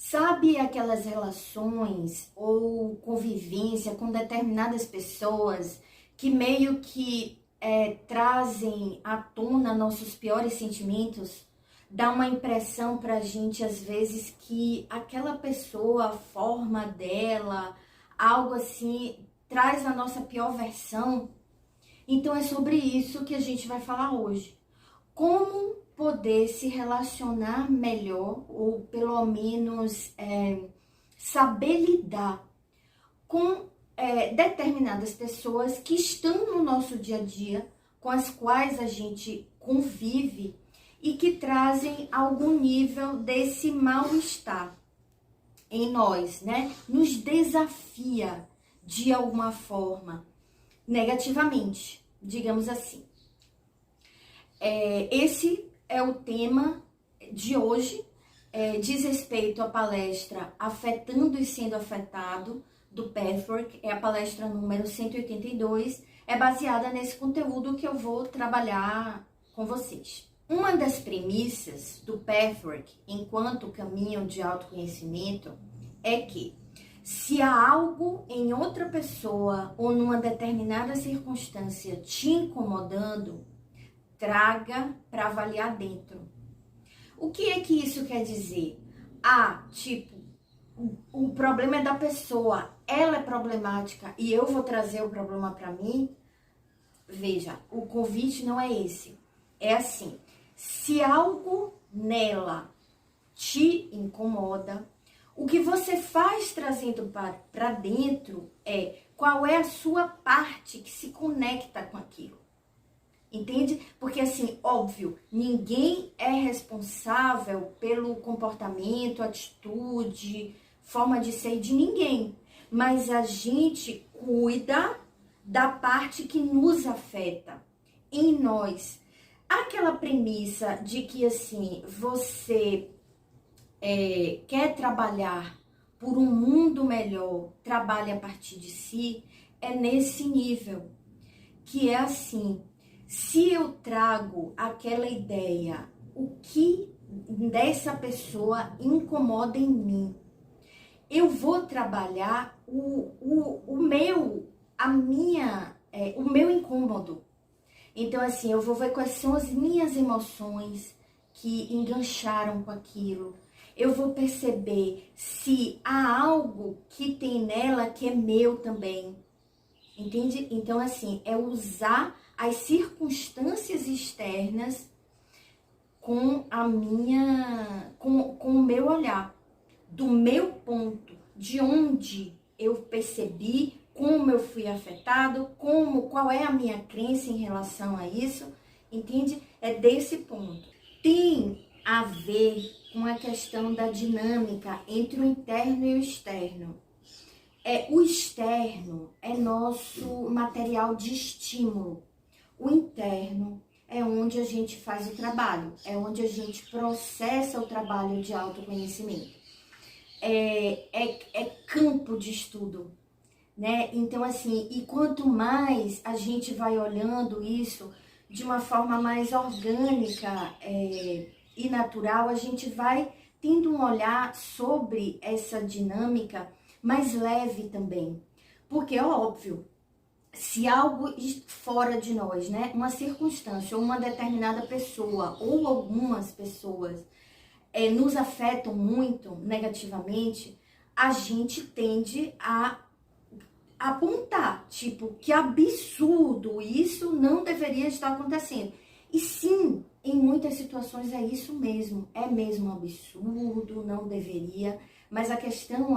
Sabe aquelas relações ou convivência com determinadas pessoas que meio que trazem à tona nossos piores sentimentos? Dá uma impressão pra gente às vezes que aquela pessoa, a forma dela, algo assim, traz a nossa pior versão. Então é sobre isso que a gente vai falar hoje. Como poder se relacionar melhor, ou pelo menos saber lidar com determinadas pessoas que estão no nosso dia a dia, com as quais a gente convive e que trazem algum nível desse mal-estar em nós, né? Nos desafia de alguma forma, negativamente, digamos assim. Esse é o tema de hoje, diz respeito à palestra Afetando e Sendo Afetado, do Pathwork, é a palestra número 182, é baseada nesse conteúdo que eu vou trabalhar com vocês. Uma das premissas do Pathwork, enquanto caminho de autoconhecimento, é que se há algo em outra pessoa ou numa determinada circunstância te incomodando, traga para avaliar dentro. O que é que isso quer dizer? O problema é da pessoa, ela é problemática e eu vou trazer o problema para mim? Veja, o convite não é esse. É assim, se algo nela te incomoda, o que você faz trazendo para dentro é qual é a sua parte que se conecta com aquilo. Entende? Porque assim, óbvio, ninguém é responsável pelo comportamento, atitude, forma de ser de ninguém. Mas a gente cuida da parte que nos afeta em nós. Aquela premissa de que assim, você quer trabalhar por um mundo melhor, trabalhe a partir de si, é nesse nível. Que é assim, se eu trago aquela ideia, o que dessa pessoa incomoda em mim, eu vou trabalhar o meu incômodo. Então, assim, eu vou ver quais são as minhas emoções que engancharam com aquilo. Eu vou perceber se há algo que tem nela que é meu também. Entende? Então, assim, é usar as circunstâncias externas com o meu olhar, do meu ponto, de onde eu percebi, como eu fui afetado, qual é a minha crença em relação a isso, entende? É desse ponto. Tem a ver com a questão da dinâmica entre o interno e o externo. O externo é nosso material de estímulo. O interno é onde a gente faz o trabalho, é onde a gente processa o trabalho de autoconhecimento. É campo de estudo, né? Então, assim, e quanto mais a gente vai olhando isso de uma forma mais orgânica e natural, a gente vai tendo um olhar sobre essa dinâmica mais leve também. Porque, óbvio, se algo fora de nós, né, uma circunstância ou uma determinada pessoa ou algumas pessoas nos afetam muito negativamente, a gente tende a apontar, tipo, que absurdo, isso não deveria estar acontecendo. E sim, em muitas situações é isso mesmo, é mesmo um absurdo, não deveria, mas a questão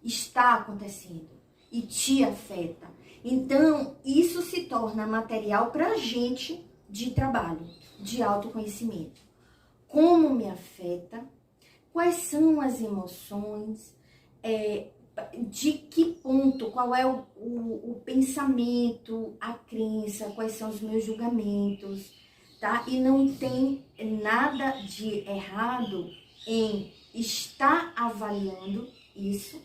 está acontecendo e te afeta. Então, isso se torna material para a gente de trabalho, de autoconhecimento. Como me afeta? Quais são as emoções? De que ponto? Qual é o pensamento, a crença? Quais são os meus julgamentos? Tá? E não tem nada de errado em estar avaliando isso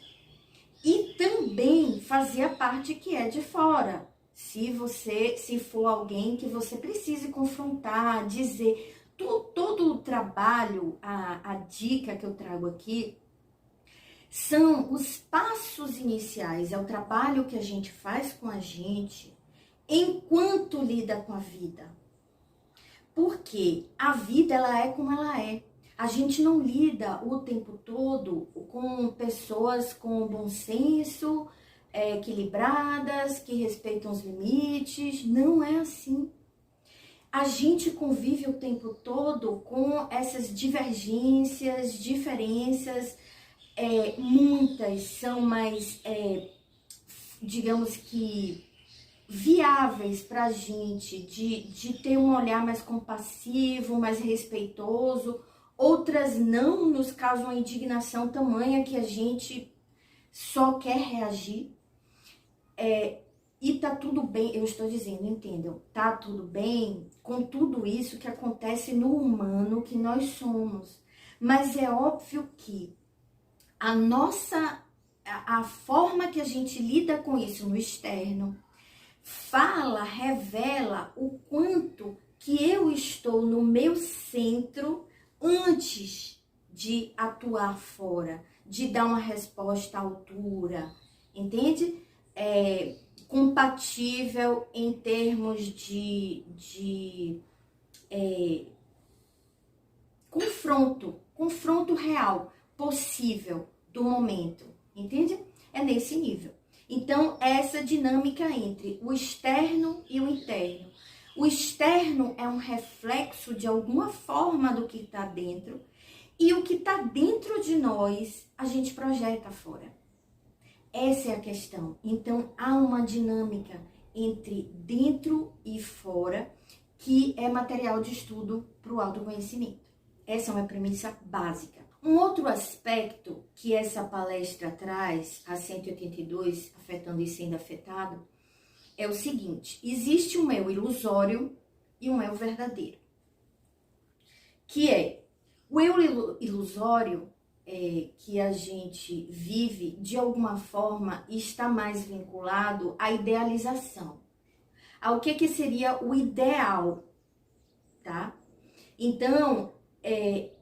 e também fazer a parte que é de fora. Se for alguém que você precise confrontar, dizer, todo o trabalho, a dica que eu trago aqui São os passos iniciais, é o trabalho que a gente faz com a gente enquanto lida com a vida. Porque a vida, ela é como ela é. A gente não lida o tempo todo com pessoas com bom senso, equilibradas, que respeitam os limites. Não é assim. A gente convive o tempo todo com essas divergências, diferenças. Muitas são mais, digamos que, viáveis para a gente, de ter um olhar mais compassivo, mais respeitoso. Outras não, nos causam uma indignação tamanha que a gente só quer reagir. E tá tudo bem, eu estou dizendo, entendam, tá tudo bem com tudo isso que acontece no humano que nós somos. Mas é óbvio que a forma que a gente lida com isso no externo, revela o quanto que eu estou no meu centro antes de atuar fora, de dar uma resposta à altura, entende? Compatível em termos de confronto real, possível do momento, entende? É nesse nível. Então, essa dinâmica entre o externo e o interno. O externo é um reflexo de alguma forma do que está dentro, e o que está dentro de nós, a gente projeta fora. Essa é a questão. Então, há uma dinâmica entre dentro e fora, que é material de estudo para o autoconhecimento. Essa é uma premissa básica. Um outro aspecto que essa palestra traz, a 182, afetando e sendo afetado, é o seguinte: existe um eu ilusório e um eu verdadeiro. Que é o eu ilusório que a gente vive, de alguma forma, está mais vinculado à idealização, ao que seria o ideal, tá? Então,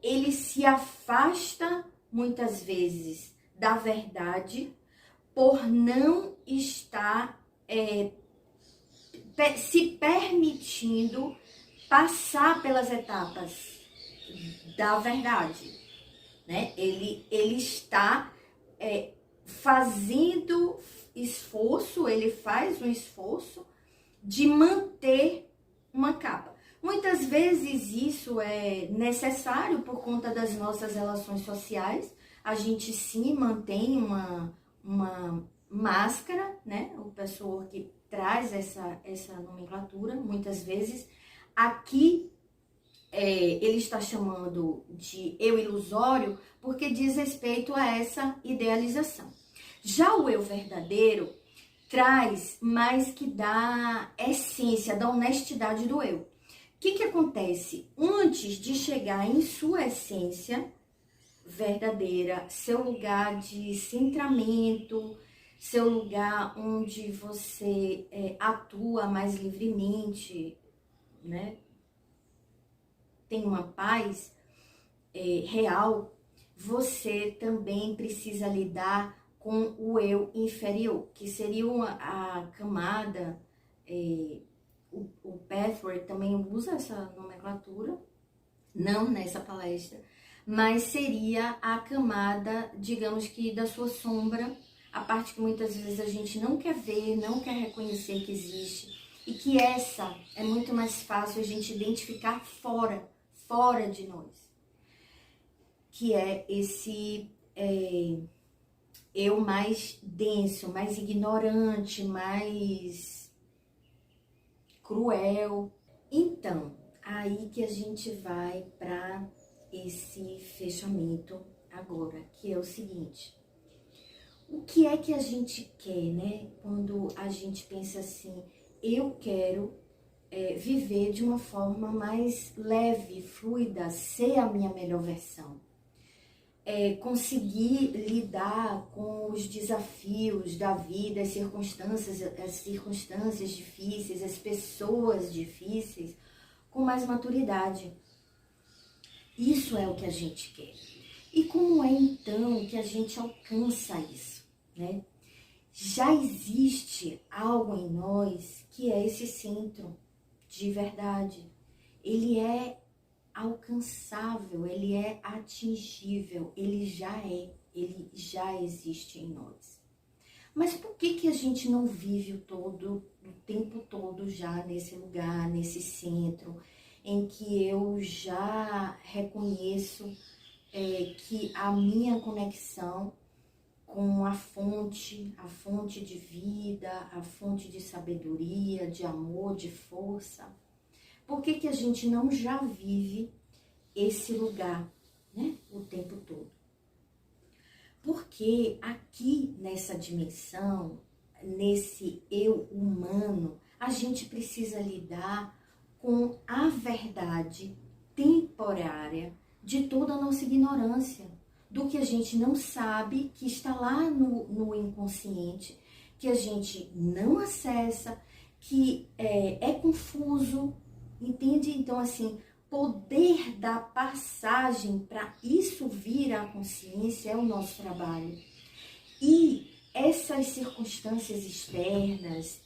ele se afasta muitas vezes da verdade por não estar se permitindo passar pelas etapas da verdade, né? Ele está fazendo esforço, ele faz um esforço de manter uma capa. Muitas vezes isso é necessário por conta das nossas relações sociais. A gente sim mantém uma máscara, né? O pessoal que traz essa nomenclatura, muitas vezes. Aqui ele está chamando de eu ilusório porque diz respeito a essa idealização. Já o eu verdadeiro traz mais que da essência, da honestidade do eu. O que acontece? Antes de chegar em sua essência verdadeira, seu lugar de centramento, seu lugar onde você atua mais livremente, né? Tem uma paz real, você também precisa lidar com o eu inferior, que seria a camada, o Pathward também usa essa nomenclatura, não nessa palestra, mas seria a camada, digamos que da sua sombra, a parte que muitas vezes a gente não quer ver, não quer reconhecer que existe, e que essa é muito mais fácil a gente identificar fora de nós, que é esse eu mais denso, mais ignorante, mais cruel. Então, aí que a gente vai para esse fechamento agora, que é o seguinte: o que é que a gente quer, né? Quando a gente pensa assim, eu quero viver de uma forma mais leve, fluida, ser a minha melhor versão. Conseguir lidar com os desafios da vida, as circunstâncias difíceis, as pessoas difíceis, com mais maturidade. Isso é o que a gente quer. E como é então que a gente alcança isso, né? Já existe algo em nós que é esse centro de verdade. Ele é alcançável, ele é atingível, ele já existe em nós. Mas por que a gente não vive o tempo todo já nesse lugar, nesse centro, em que eu já reconheço que a minha conexão com a fonte de vida, a fonte de sabedoria, de amor, de força? Por que a gente não já vive esse lugar, né, o tempo todo? Porque aqui nessa dimensão, nesse eu humano, a gente precisa lidar com a verdade temporária de toda a nossa ignorância, do que a gente não sabe, que está lá no inconsciente, que a gente não acessa, que é confuso, entende? Então, assim, poder dar passagem para isso vir à consciência é o nosso trabalho. E essas circunstâncias externas,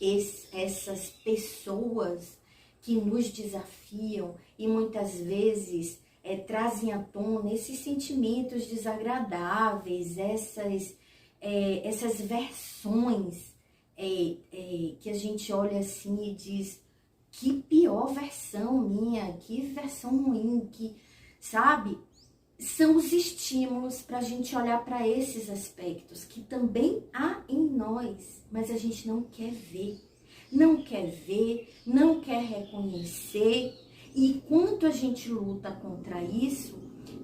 essas pessoas que nos desafiam e muitas vezes trazem à tona esses sentimentos desagradáveis, essas versões que a gente olha assim e diz: que pior versão minha, que versão ruim, que, sabe? São os estímulos para a gente olhar para esses aspectos que também há em nós, mas a gente não quer ver, não quer reconhecer. E enquanto a gente luta contra isso,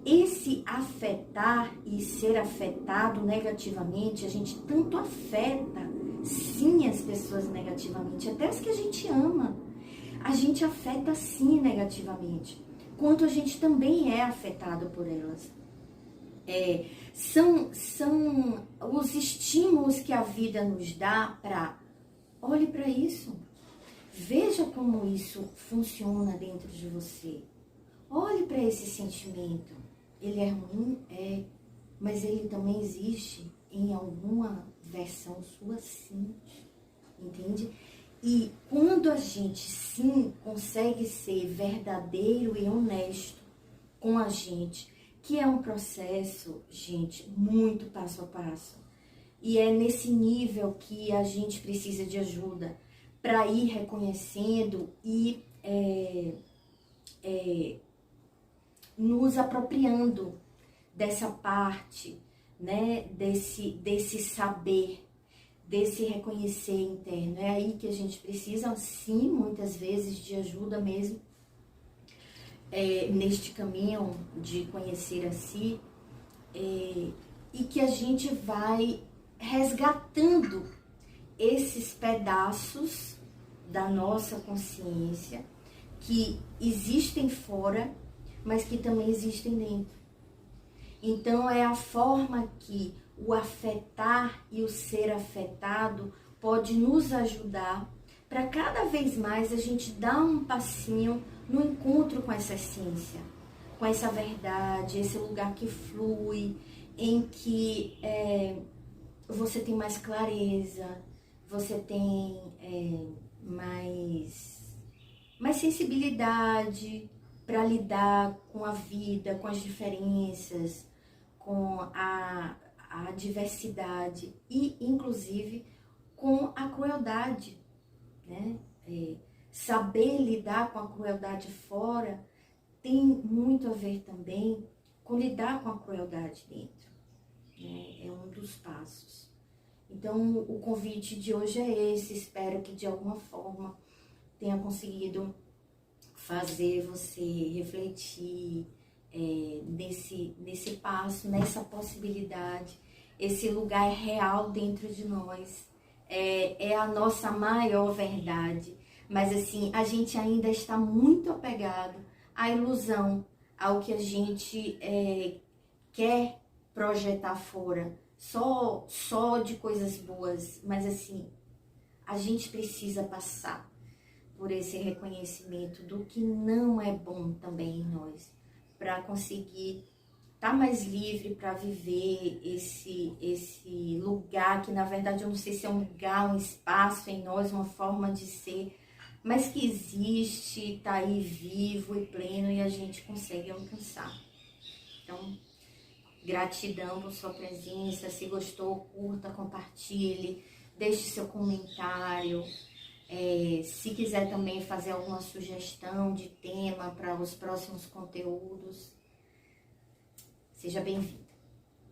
esse afetar e ser afetado negativamente, a gente tanto afeta, sim, as pessoas negativamente, até as que a gente ama. A gente afeta sim negativamente, quanto a gente também é afetado por elas. São os estímulos que a vida nos dá para, olhe para isso, veja como isso funciona dentro de você. Olhe para esse sentimento, ele é ruim? É, mas ele também existe em alguma versão sua, sim, entende? E quando a gente, sim, consegue ser verdadeiro e honesto com a gente, que é um processo, gente, muito passo a passo. E é nesse nível que a gente precisa de ajuda para ir reconhecendo e nos apropriando dessa parte, né, desse saber, desse reconhecer interno. É aí que a gente precisa, sim, muitas vezes, de ajuda mesmo, neste caminho de conhecer a si, e que a gente vai resgatando esses pedaços da nossa consciência que existem fora, mas que também existem dentro. Então, é a forma que o afetar e o ser afetado pode nos ajudar para cada vez mais a gente dar um passinho no encontro com essa essência, com essa verdade, esse lugar que flui, em que você tem mais clareza, você tem mais sensibilidade para lidar com a vida, com as diferenças, com a diversidade e, inclusive, com a crueldade, né? Saber lidar com a crueldade fora tem muito a ver também com lidar com a crueldade dentro, né? É um dos passos. Então, o convite de hoje é esse. Espero que, de alguma forma, tenha conseguido fazer você refletir nesse passo, nessa possibilidade. Esse lugar é real dentro de nós, é a nossa maior verdade, mas assim, a gente ainda está muito apegado à ilusão, ao que a gente quer projetar fora, só de coisas boas, mas assim, a gente precisa passar por esse reconhecimento do que não é bom também em nós, para conseguir tá mais livre para viver esse lugar, que na verdade eu não sei se é um lugar, um espaço em nós, uma forma de ser, mas que existe, tá aí vivo e pleno e a gente consegue alcançar. Então, gratidão por sua presença. Se gostou, curta, compartilhe, deixe seu comentário. Se quiser também fazer alguma sugestão de tema para os próximos conteúdos, seja bem-vindo.